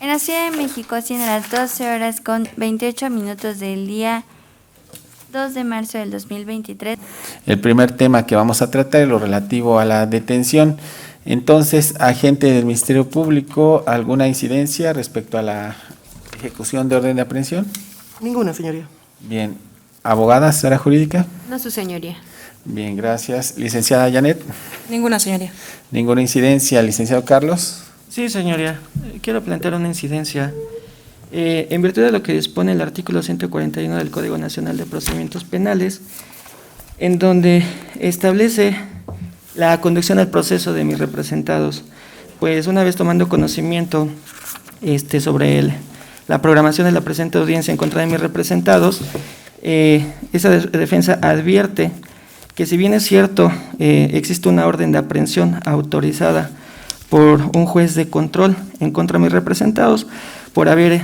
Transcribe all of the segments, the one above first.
En la Ciudad de México, siendo las 12 horas con 28 minutos del día 2 de marzo del 2023. El primer tema que vamos a tratar es lo relativo a la detención. Entonces, agente del Ministerio Público, ¿alguna incidencia respecto a la ejecución de orden de aprehensión? Ninguna, señoría. Bien. ¿Abogada, asesora jurídica? No, su señoría. Bien, gracias. Licenciada Janet. Ninguna, señoría. ¿Ninguna incidencia? Licenciado Carlos. Sí, señoría. Quiero plantear una incidencia. En virtud de lo que dispone el artículo 141 del Código Nacional de Procedimientos Penales, en donde establece la conducción al proceso de mis representados, pues una vez tomando conocimiento sobre la programación de la presente audiencia en contra de mis representados, esa defensa advierte que si bien es cierto, existe una orden de aprehensión autorizada por un juez de control en contra de mis representados por haber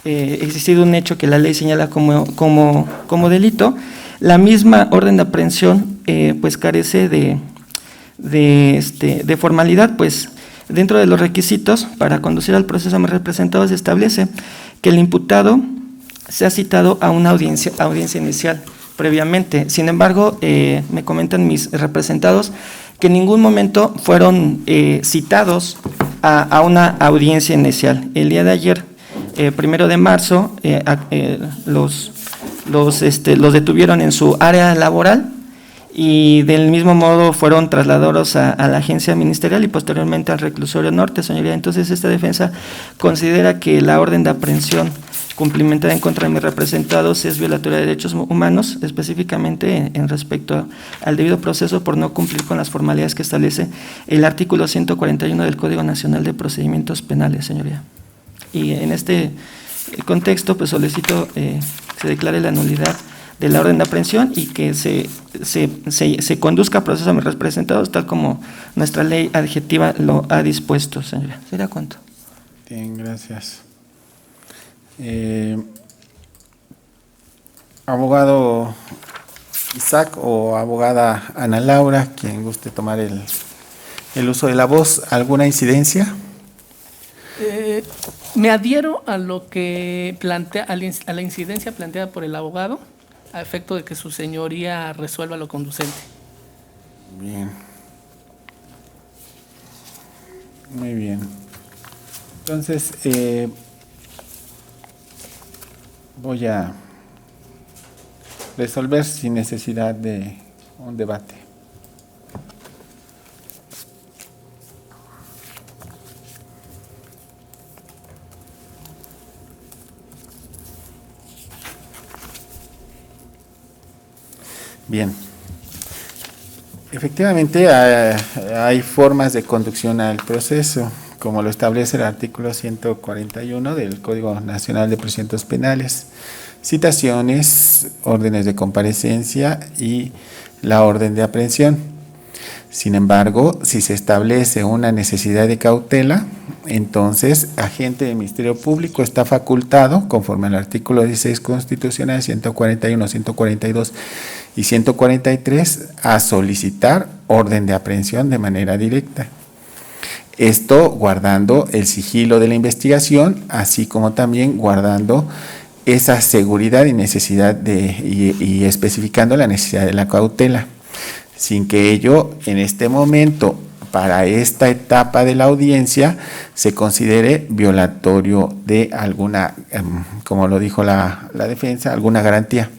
existido un hecho que la ley señala como delito, la misma orden de aprehensión pues carece de formalidad, pues dentro de los requisitos para conducir al proceso a mis representados se establece que el imputado se ha citado a una audiencia inicial previamente. Sin embargo, me comentan mis representados que en ningún momento fueron citados a una audiencia inicial. El día de ayer, 1 de marzo, los detuvieron en su área laboral y del mismo modo fueron trasladados a la agencia ministerial y posteriormente al reclusorio norte, señoría. Entonces, esta defensa considera que la orden de aprehensión cumplimentada en contra de mis representados es violatoria de derechos humanos, específicamente en respecto al debido proceso por no cumplir con las formalidades que establece el artículo 141 del Código Nacional de Procedimientos Penales, señoría. Y en este contexto, pues solicito se declare la nulidad de la orden de aprehensión y que se conduzca proceso a mis representados tal como nuestra ley adjetiva lo ha dispuesto, señoría. ¿Será cuánto? Bien, gracias. Abogado Isaac o abogada Ana Laura, quien guste tomar el uso de la voz, ¿alguna incidencia? Me adhiero a lo que plantea, a la incidencia planteada por el abogado, a efecto de que su señoría resuelva lo conducente. Bien. Muy bien. Entonces, voy a resolver sin necesidad de un debate. Bien. Efectivamente, hay formas de conducción al proceso, como lo establece el artículo 141 del Código Nacional de Procedimientos Penales, citaciones, órdenes de comparecencia y la orden de aprehensión. Sin embargo, si se establece una necesidad de cautela, entonces, agente del Ministerio Público está facultado, conforme al artículo 16 constitucional, 141, 142 y 143, a solicitar orden de aprehensión de manera directa. Esto guardando el sigilo de la investigación, así como también guardando esa seguridad y necesidad y especificando la necesidad de la cautela, sin que ello en este momento, para esta etapa de la audiencia, se considere violatorio de alguna, como lo dijo la defensa, alguna garantía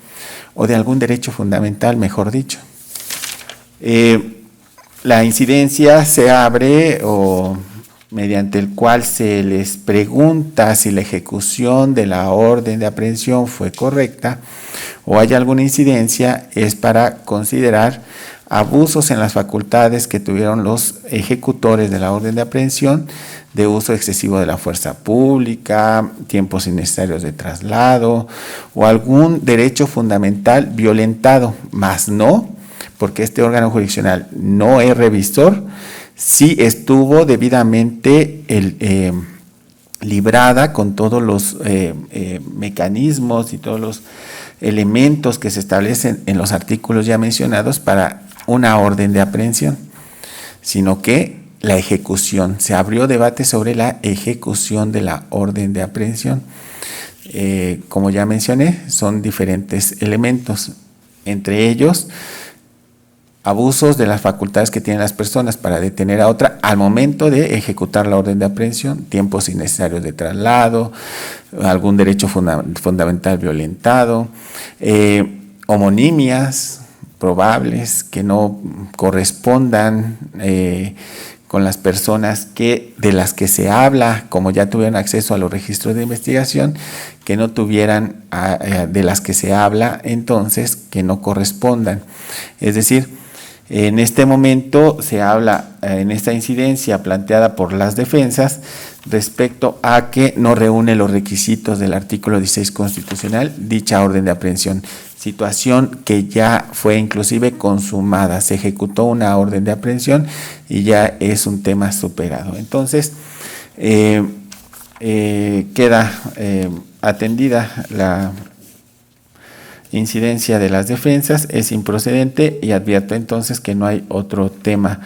o de algún derecho fundamental, mejor dicho. La incidencia se abre o mediante el cual se les pregunta si la ejecución de la orden de aprehensión fue correcta o hay alguna incidencia, es para considerar abusos en las facultades que tuvieron los ejecutores de la orden de aprehensión, de uso excesivo de la fuerza pública, tiempos innecesarios de traslado o algún derecho fundamental violentado, más no, porque este órgano jurisdiccional no es revisor, sí estuvo debidamente librada con todos los mecanismos y todos los elementos que se establecen en los artículos ya mencionados para una orden de aprehensión, sino que la ejecución. Se abrió debate sobre la ejecución de la orden de aprehensión. Como ya mencioné, son diferentes elementos, entre ellos abusos de las facultades que tienen las personas para detener a otra al momento de ejecutar la orden de aprehensión, tiempos innecesarios de traslado, algún derecho fundamental violentado, homonimias probables que no correspondan con las personas de las que se habla, como ya tuvieron acceso a los registros de investigación, que no tuvieran de las que se habla, entonces que no correspondan. Es decir, en este momento se habla en esta incidencia planteada por las defensas respecto a que no reúne los requisitos del artículo 16 constitucional dicha orden de aprehensión, situación que ya fue inclusive consumada, se ejecutó una orden de aprehensión y ya es un tema superado. Entonces, queda atendida la incidencia de las defensas, es improcedente y advierto entonces que no hay otro tema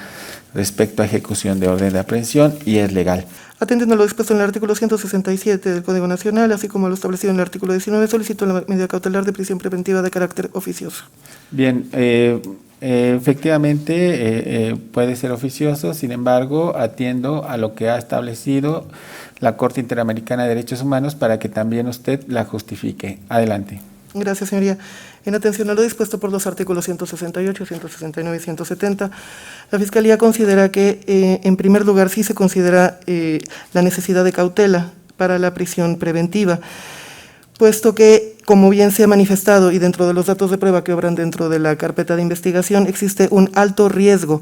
respecto a ejecución de orden de aprehensión y es legal. Atendiendo a lo dispuesto en el artículo 167 del Código Nacional, así como lo establecido en el artículo 19, solicito la medida cautelar de prisión preventiva de carácter oficioso. Bien, efectivamente puede ser oficioso, sin embargo, atiendo a lo que ha establecido la Corte Interamericana de Derechos Humanos para que también usted la justifique. Adelante. Gracias, señoría. En atención a lo dispuesto por los artículos 168, 169 y 170, la Fiscalía considera que, en primer lugar, sí se considera la necesidad de cautela para la prisión preventiva, puesto que, como bien se ha manifestado y dentro de los datos de prueba que obran dentro de la carpeta de investigación, existe un alto riesgo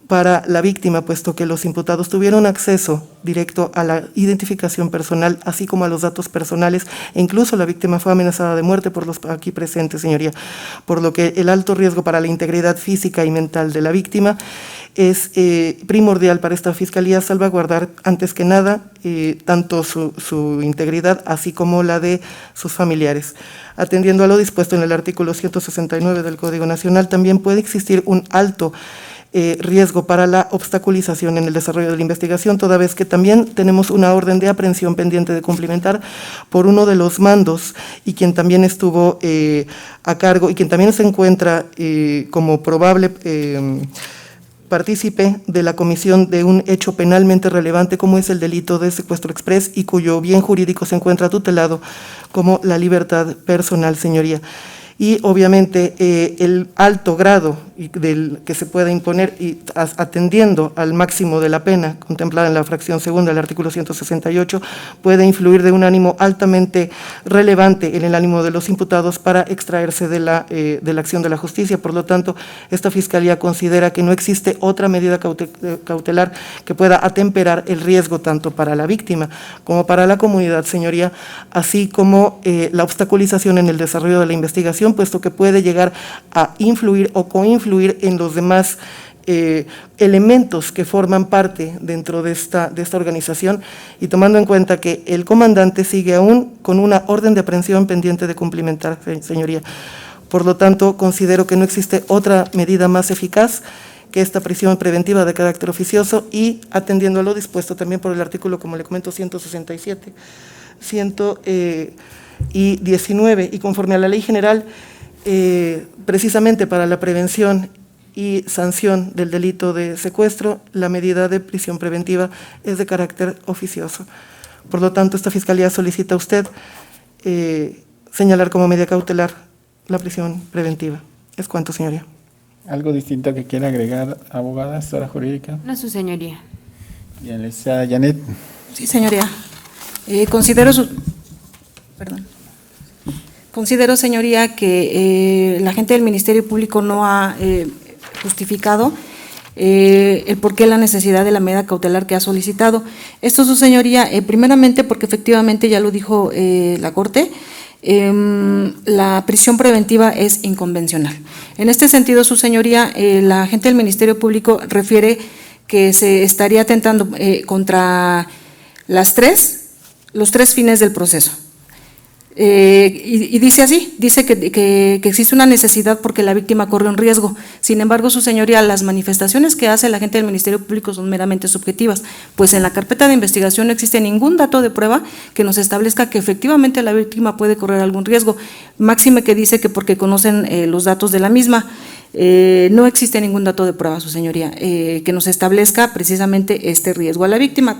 para la víctima, puesto que los imputados tuvieron acceso directo a la identificación personal, así como a los datos personales, e incluso la víctima fue amenazada de muerte por los aquí presentes, señoría, por lo que el alto riesgo para la integridad física y mental de la víctima es primordial para esta Fiscalía salvaguardar, antes que nada, tanto su integridad, así como la de sus familiares. Atendiendo a lo dispuesto en el artículo 169 del Código Nacional, también puede existir un alto riesgo para la obstaculización en el desarrollo de la investigación, toda vez que también tenemos una orden de aprehensión pendiente de cumplimentar por uno de los mandos y quien también estuvo a cargo y quien también se encuentra como probable partícipe de la comisión de un hecho penalmente relevante como es el delito de secuestro exprés y cuyo bien jurídico se encuentra tutelado como la libertad personal, señoría. Y obviamente el alto grado del que se pueda imponer y atendiendo al máximo de la pena contemplada en la fracción segunda del artículo 168 puede influir de un ánimo altamente relevante en el ánimo de los imputados para extraerse de la acción de la justicia. Por lo tanto, esta Fiscalía considera que no existe otra medida cautelar que pueda atemperar el riesgo tanto para la víctima como para la comunidad, señoría, así como la obstaculización en el desarrollo de la investigación, puesto que puede llegar a influir o coinfluir en los demás elementos que forman parte dentro de esta organización, y tomando en cuenta que el comandante sigue aún con una orden de aprehensión pendiente de cumplimentar, señoría. Por lo tanto, considero que no existe otra medida más eficaz que esta prisión preventiva de carácter oficioso, y atendiendo a lo dispuesto también por el artículo, como le comento, 167, 119, y conforme a la Ley General, precisamente para la prevención y sanción del delito de secuestro, la medida de prisión preventiva es de carácter oficioso. Por lo tanto, esta Fiscalía solicita a usted señalar como medida cautelar la prisión preventiva. Es cuanto, señoría. ¿Algo distinto que quiera agregar, abogada, asesora jurídica? No, su señoría. Bien, licenciada Janet. Sí, señoría. Considero, señoría, que la gente del Ministerio Público no ha justificado el por qué la necesidad de la medida cautelar que ha solicitado. Esto, su señoría, primeramente porque efectivamente ya lo dijo la Corte, la prisión preventiva es inconvencional. En este sentido, su señoría, la gente del Ministerio Público refiere que se estaría atentando contra los tres fines del proceso. Y dice así, dice que existe una necesidad porque la víctima corre un riesgo. Sin embargo, su señoría, las manifestaciones que hace la gente del Ministerio Público son meramente subjetivas, pues en la carpeta de investigación no existe ningún dato de prueba que nos establezca que efectivamente la víctima puede correr algún riesgo, máxime que dice que porque conocen los datos de la misma. No existe ningún dato de prueba, su señoría, que nos establezca precisamente este riesgo a la víctima.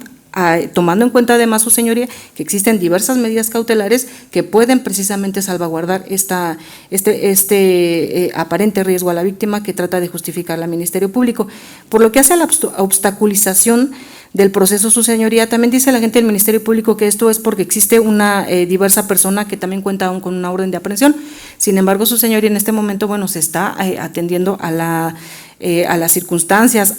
Tomando en cuenta además, su señoría, que existen diversas medidas cautelares que pueden precisamente salvaguardar este aparente riesgo a la víctima que trata de justificar al Ministerio Público. Por lo que hace a la obstaculización del proceso, su señoría, también dice la gente del Ministerio Público que esto es porque existe una diversa persona que también cuenta aún con una orden de aprehensión. Sin embargo, su señoría, en este momento, bueno, se está atendiendo a las circunstancias,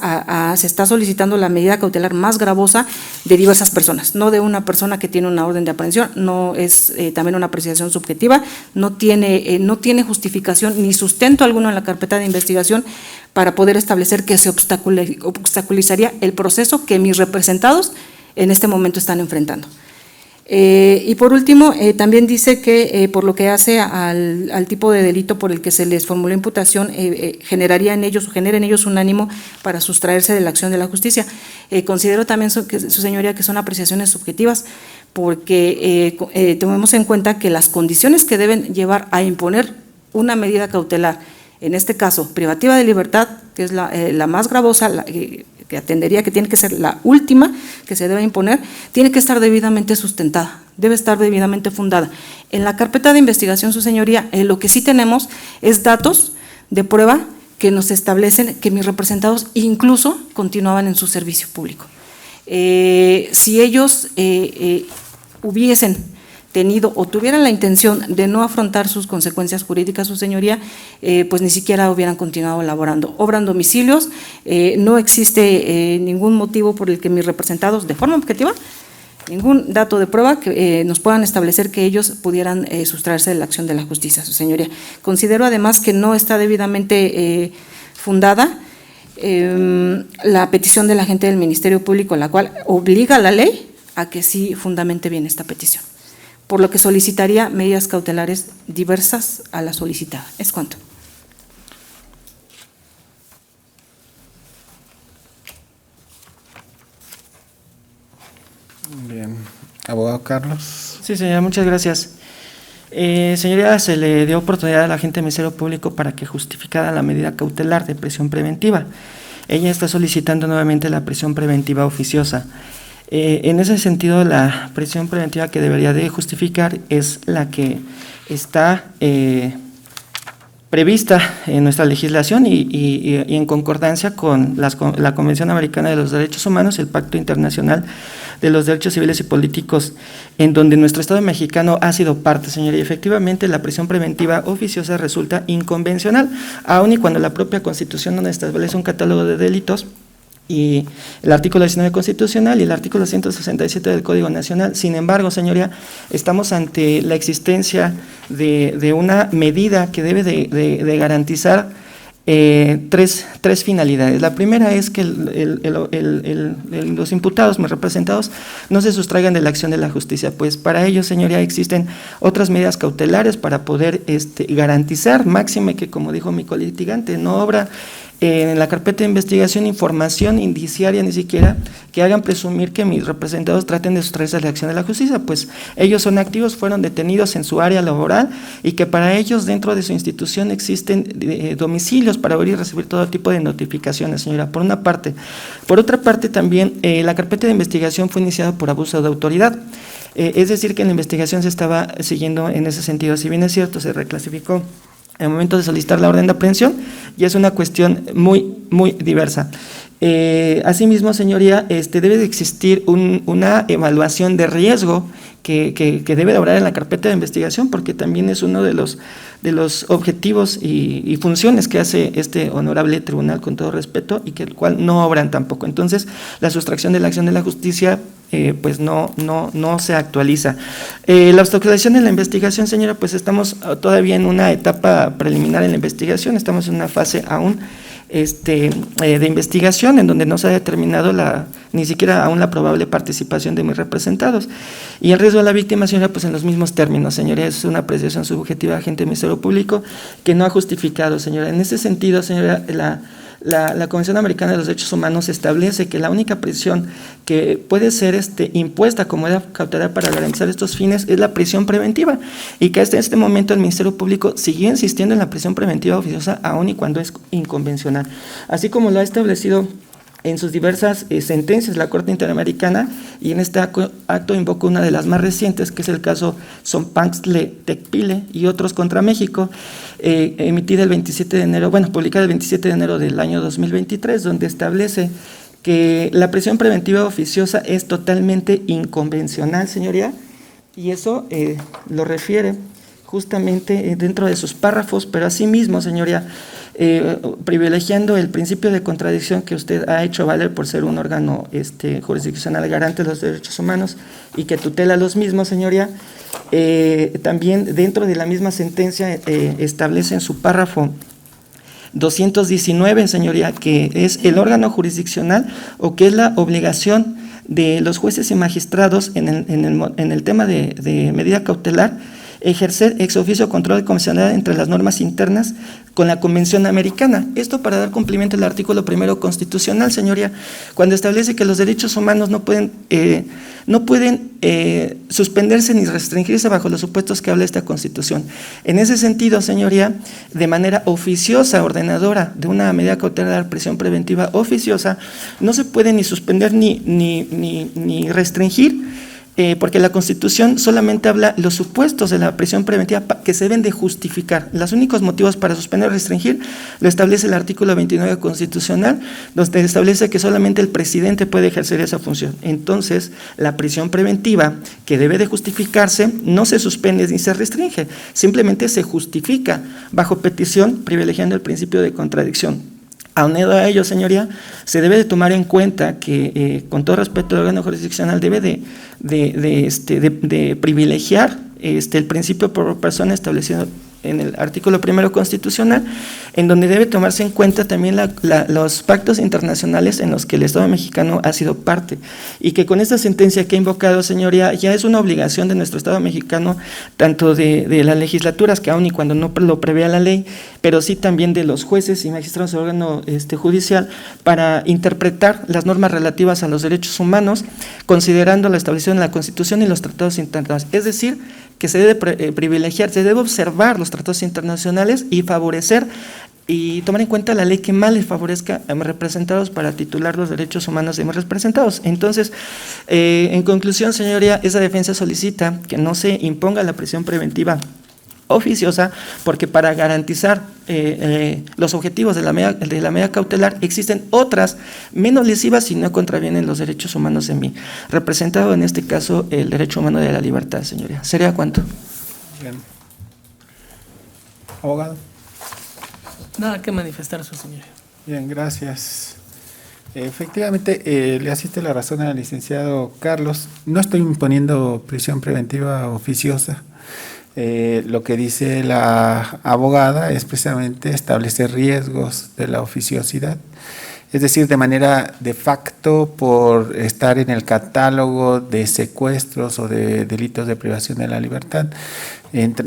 se está solicitando la medida cautelar más gravosa de diversas personas, no de una persona que tiene una orden de aprehensión, no es también una apreciación subjetiva, no tiene justificación ni sustento alguno en la carpeta de investigación para poder establecer que se obstaculizaría el proceso que mis representados en este momento están enfrentando. Y por último, también dice que por lo que hace al tipo de delito por el que se les formuló imputación, genera en ellos un ánimo para sustraerse de la acción de la justicia. Considero también, su señoría, que son apreciaciones subjetivas, porque tomemos en cuenta que las condiciones que deben llevar a imponer una medida cautelar, en este caso privativa de libertad, que es la más gravosa, que atendería, que tiene que ser la última que se debe imponer, tiene que estar debidamente sustentada, debe estar debidamente fundada. En la carpeta de investigación, su señoría, lo que sí tenemos es datos de prueba que nos establecen que mis representados incluso continuaban en su servicio público. Si ellos hubiesen tenido o tuvieran la intención de no afrontar sus consecuencias jurídicas, su señoría, pues ni siquiera hubieran continuado laborando. Obran domicilios, no existe ningún motivo por el que mis representados, de forma objetiva, ningún dato de prueba que nos puedan establecer que ellos pudieran sustraerse de la acción de la justicia, su señoría. Considero además que no está debidamente fundada la petición de la gente del Ministerio Público, la cual obliga a la ley a que sí fundamente bien esta petición, por lo que solicitaría medidas cautelares diversas a la solicitada. Es cuanto. Bien. Abogado Carlos. Sí, señora, muchas gracias. Señoría, se le dio oportunidad a la agente del Ministerio Público para que justificara la medida cautelar de prisión preventiva. Ella está solicitando nuevamente la prisión preventiva oficiosa. En ese sentido, la prisión preventiva que debería de justificar es la que está prevista en nuestra legislación y en concordancia con la Convención Americana de los Derechos Humanos, el Pacto Internacional de los Derechos Civiles y Políticos, en donde nuestro Estado mexicano ha sido parte, señoría. Y efectivamente, la prisión preventiva oficiosa resulta inconvencional, aun y cuando la propia Constitución no establece un catálogo de delitos, y el artículo 19 constitucional y el artículo 167 del Código Nacional. Sin embargo, señoría, estamos ante la existencia de una medida que debe de garantizar tres finalidades. La primera es que los imputados, mis representados, no se sustraigan de la acción de la justicia, pues para ello, señoría, existen otras medidas cautelares para poder garantizar, máxime que, como dijo mi colitigante, no obra en la carpeta de investigación información indiciaria ni siquiera que hagan presumir que mis representados traten de sustraerse de la acción de la justicia, pues ellos son activos, fueron detenidos en su área laboral y que para ellos dentro de su institución existen domicilios para oír y recibir todo tipo de notificaciones, señora, por una parte. Por otra parte también la carpeta de investigación fue iniciada por abuso de autoridad, es decir que la investigación se estaba siguiendo en ese sentido. Si bien es cierto, se reclasificó en el momento de solicitar la orden de aprehensión, y es una cuestión muy diversa. Asimismo, señoría, debe de existir una evaluación de riesgo que debe de obrar en la carpeta de investigación, porque también es uno de los objetivos y funciones que hace este honorable tribunal, con todo respeto, y que el cual no obran tampoco. Entonces, la sustracción de la acción de la justicia pues no se actualiza. La obstaculización en la investigación, señora, pues estamos todavía en una etapa preliminar en la investigación, estamos en una fase aún de investigación en donde no se ha determinado ni siquiera aún la probable participación de mis representados. Y el riesgo de la víctima, señora, pues en los mismos términos, señora, es una apreciación subjetiva de agente del Ministerio Público que no ha justificado, señora. En ese sentido, señora, la Convención Americana de los Derechos Humanos establece que la única prisión que puede ser impuesta como medida cautelar para garantizar estos fines es la prisión preventiva, y que hasta este momento el Ministerio Público siguió insistiendo en la prisión preventiva oficiosa aun y cuando es inconvencional, así como lo ha establecido en sus diversas sentencias la Corte Interamericana, y en este acto invoco una de las más recientes, que es el caso Sompanxle Tecpile y otros contra México, emitida el 27 de enero, publicada el 27 de enero del año 2023, donde establece que la prisión preventiva oficiosa es totalmente inconvencional, señoría, y eso lo refiere justamente dentro de sus párrafos, pero asimismo, señoría, privilegiando el principio de contradicción que usted ha hecho valer por ser un órgano jurisdiccional garante de los derechos humanos y que tutela los mismos, señoría, también dentro de la misma sentencia establece en su párrafo 219, señoría, que es el órgano jurisdiccional o que es la obligación de los jueces y magistrados en el tema de medida cautelar, ejercer ex oficio control de convencionalidad entre las normas internas con la Convención Americana. Esto para dar cumplimiento al artículo 1 constitucional, señoría, cuando establece que los derechos humanos no pueden suspenderse ni restringirse bajo los supuestos que habla esta Constitución. En ese sentido, señoría, de manera oficiosa, ordenadora de una medida cautelar, prisión preventiva oficiosa, no se puede ni suspender ni restringir, porque la Constitución solamente habla los supuestos de la prisión preventiva que se deben de justificar. Los únicos motivos para suspender o restringir lo establece el artículo 29 constitucional, donde establece que solamente el presidente puede ejercer esa función. Entonces, la prisión preventiva, que debe de justificarse, no se suspende ni se restringe, simplemente se justifica bajo petición, privilegiando el principio de contradicción. Aunado a ello, señoría, se debe de tomar en cuenta que, con todo respeto al órgano jurisdiccional, debe de privilegiar el principio por persona establecido en el artículo 1 constitucional, en donde debe tomarse en cuenta también los pactos internacionales en los que el Estado mexicano ha sido parte, y que con esta sentencia que he invocado, señoría, ya es una obligación de nuestro Estado mexicano, tanto de las legislaturas, que aun y cuando no lo prevea la ley, pero sí también de los jueces y magistrados del órgano judicial, para interpretar las normas relativas a los derechos humanos, considerando la establecido en la Constitución y los tratados internacionales. Es decir, que se debe privilegiar, se debe observar los tratados internacionales y favorecer y tomar en cuenta la ley que más les favorezca a mis representados para titular los derechos humanos de mis representados. Entonces, en conclusión, señoría, esa defensa solicita que no se imponga la prisión preventiva oficiosa, porque para garantizar los objetivos de la medida cautelar existen otras menos lesivas y no contravienen los derechos humanos de mi representado, en este caso el derecho humano de la libertad, señoría. ¿Sería cuánto? Bien. Abogado. Nada que manifestar, su señoría. Bien, gracias. Efectivamente, le asiste la razón al licenciado Carlos. No estoy imponiendo prisión preventiva oficiosa. Lo que dice la abogada es precisamente establecer riesgos de la oficiosidad, es decir, de manera de facto, por estar en el catálogo de secuestros o de delitos de privación de la libertad,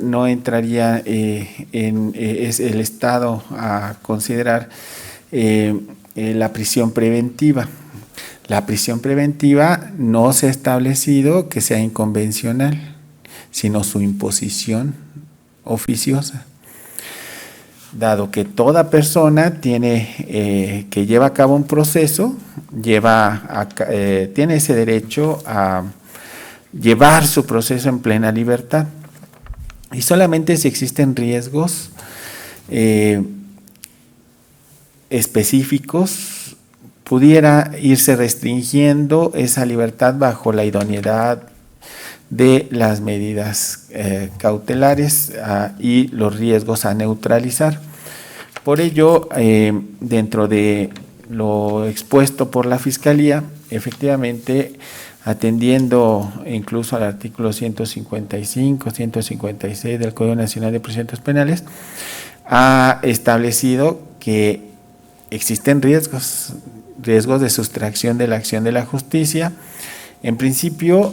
no entraría es el Estado a considerar la prisión preventiva. La prisión preventiva no se ha establecido que sea inconvencional, sino su imposición oficiosa, dado que toda persona tiene que lleva a cabo un proceso, tiene ese derecho a llevar su proceso en plena libertad, y solamente si existen riesgos específicos pudiera irse restringiendo esa libertad bajo la idoneidad de las medidas cautelares y los riesgos a neutralizar. Por ello, dentro de lo expuesto por la Fiscalía, efectivamente atendiendo incluso al artículo 155, 156 del Código Nacional de Procedimientos Penales, ha establecido que existen riesgos de sustracción de la acción de la justicia, en principio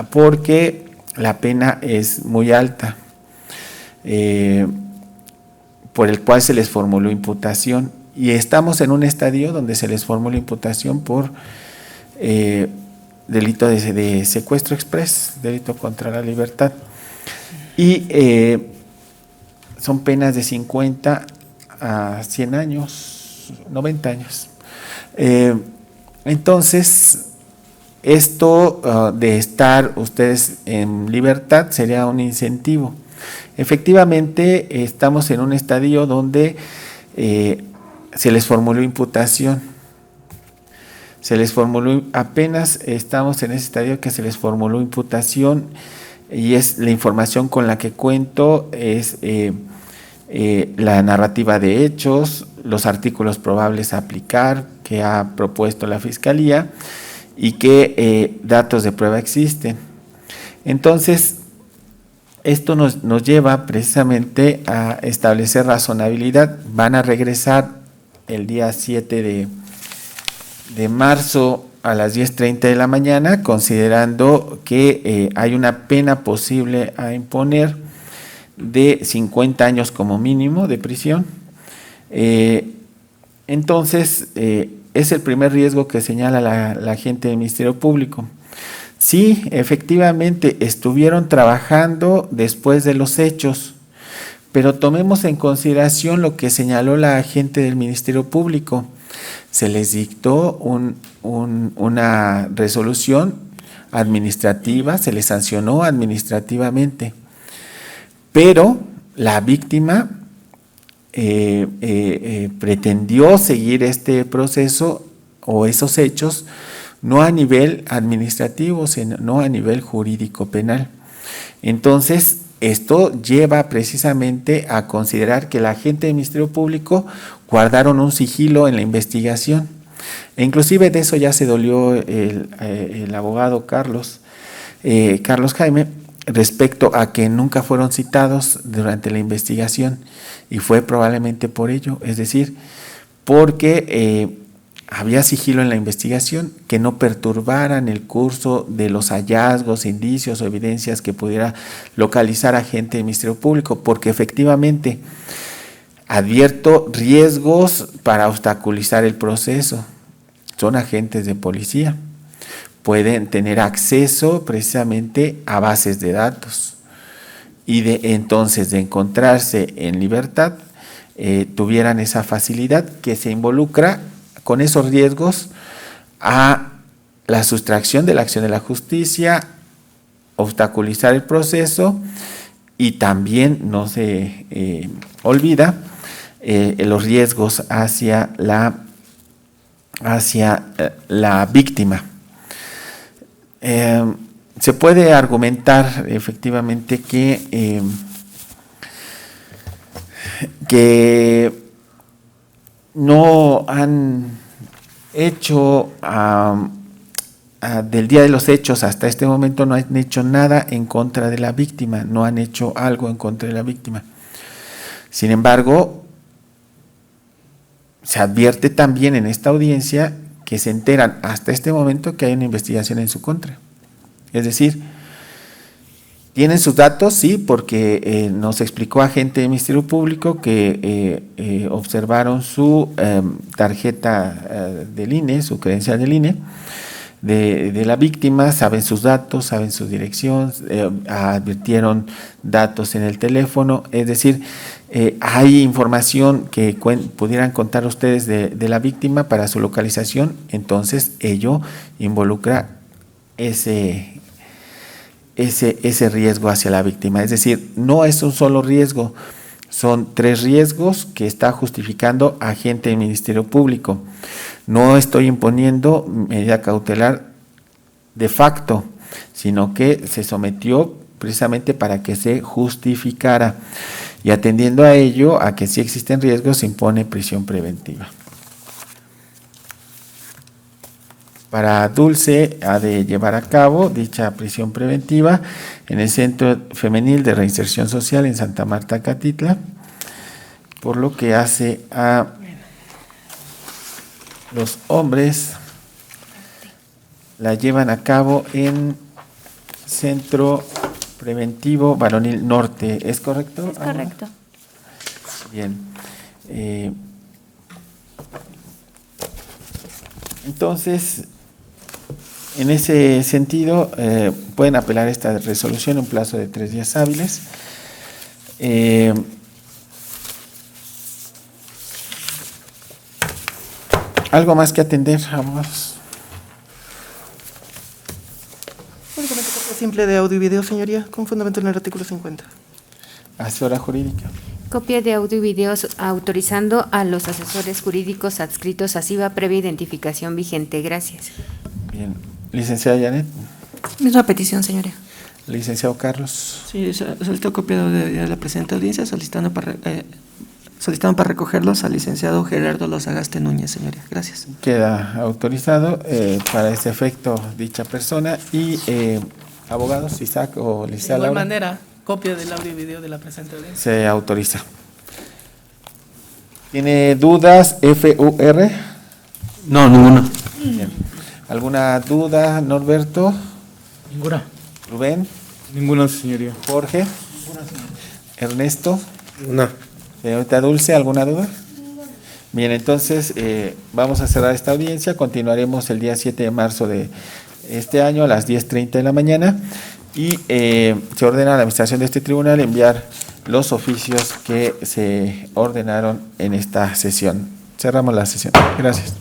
porque la pena es muy alta, por el cual se les formuló imputación, y estamos en un estadio donde se les formuló imputación por delito de secuestro express, delito contra la libertad, y son penas de 50 a 100 años, 90 años. Entonces, esto de estar ustedes en libertad sería un incentivo. Efectivamente, estamos en un estadio donde se les formuló imputación. Apenas estamos en ese estadio que se les formuló imputación, y es la información con la que cuento, es la narrativa de hechos, los artículos probables a aplicar que ha propuesto la Fiscalía y qué datos de prueba existen. Entonces, esto nos lleva precisamente a establecer razonabilidad. Van a regresar el día 7 de marzo a las 10:30 de la mañana, considerando que hay una pena posible a imponer de 50 años como mínimo de prisión. Entonces, es el primer riesgo que señala la gente del Ministerio Público. Sí, efectivamente, estuvieron trabajando después de los hechos, pero tomemos en consideración lo que señaló la gente del Ministerio Público. Se les dictó una resolución administrativa, se les sancionó administrativamente, pero la víctima pretendió seguir este proceso o esos hechos no a nivel administrativo, sino a nivel jurídico penal. Entonces, esto lleva precisamente a considerar que la gente del Ministerio Público guardaron un sigilo en la investigación. E inclusive de eso ya se dolió el abogado Carlos Jaime, respecto a que nunca fueron citados durante la investigación, y fue probablemente por ello, es decir, porque había sigilo en la investigación que no perturbaran el curso de los hallazgos, indicios o evidencias que pudiera localizar a gente del Ministerio Público, porque efectivamente advierto riesgos para obstaculizar el proceso. Son agentes de policía, pueden tener acceso precisamente a bases de datos, y entonces de encontrarse en libertad tuvieran esa facilidad que se involucra con esos riesgos a la sustracción de la acción de la justicia, obstaculizar el proceso, y también no se olvida los riesgos hacia la víctima. Se puede argumentar efectivamente que no han hecho del día de los hechos hasta este momento, no han hecho nada en contra de la víctima, no han hecho algo en contra de la víctima. Sin embargo, se advierte también en esta audiencia que se enteran hasta este momento que hay una investigación en su contra. Es decir, tienen sus datos, sí, porque nos explicó agente del Ministerio Público que observaron su tarjeta del INE, su credencial del INE, de la víctima, saben sus datos, saben su dirección, advirtieron datos en el teléfono, es decir, hay información que pudieran contar ustedes de la víctima para su localización. Entonces ello involucra ese riesgo hacia la víctima. Es decir, no es un solo riesgo, son 3 riesgos que está justificando agente del Ministerio Público. No estoy imponiendo medida cautelar de facto, sino que se sometió precisamente para que se justificara, y atendiendo a ello, a que sí existen riesgos, se impone prisión preventiva. para Dulce ha de llevar a cabo dicha prisión preventiva en el Centro Femenil de Reinserción Social en Santa Marta, Catitla, por lo que hace a los hombres, la llevan a cabo en Centro Preventivo Varonil Norte, ¿es correcto? Es correcto. Bien. Entonces, en ese sentido, pueden apelar esta resolución en un plazo de 3 días hábiles. ¿Algo más que atender, abogados? Únicamente copia simple de audio y video, señoría, con fundamento en el artículo 50. Asesora jurídica. Copia de audio y videos autorizando a los asesores jurídicos adscritos a CIVA previa identificación vigente. Gracias. Bien. Licenciada Janet. Misma petición, señoría. Licenciado Carlos. Sí, solicito copia de la presente audiencia, solicitando para recogerlos al licenciado Gerardo Lozagaste Núñez, señoría. Gracias. Queda autorizado para este efecto dicha persona. Y abogados, Isaac o De licenciada igual Laura, manera, copia del audio y video de la presente audiencia. se autoriza. ¿Tiene dudas, FUR? No, ninguna. Bien. ¿Alguna duda, Norberto? Ninguna. Rubén, Ninguna, señoría. Jorge, Ernesto, No. señorita Dulce, ¿alguna duda? Bien, entonces vamos a cerrar esta audiencia. Continuaremos el día 7 de marzo de este año a las 10:30 de la mañana y se ordena a la administración de este tribunal enviar los oficios que se ordenaron en esta sesión. Cerramos la sesión. Gracias.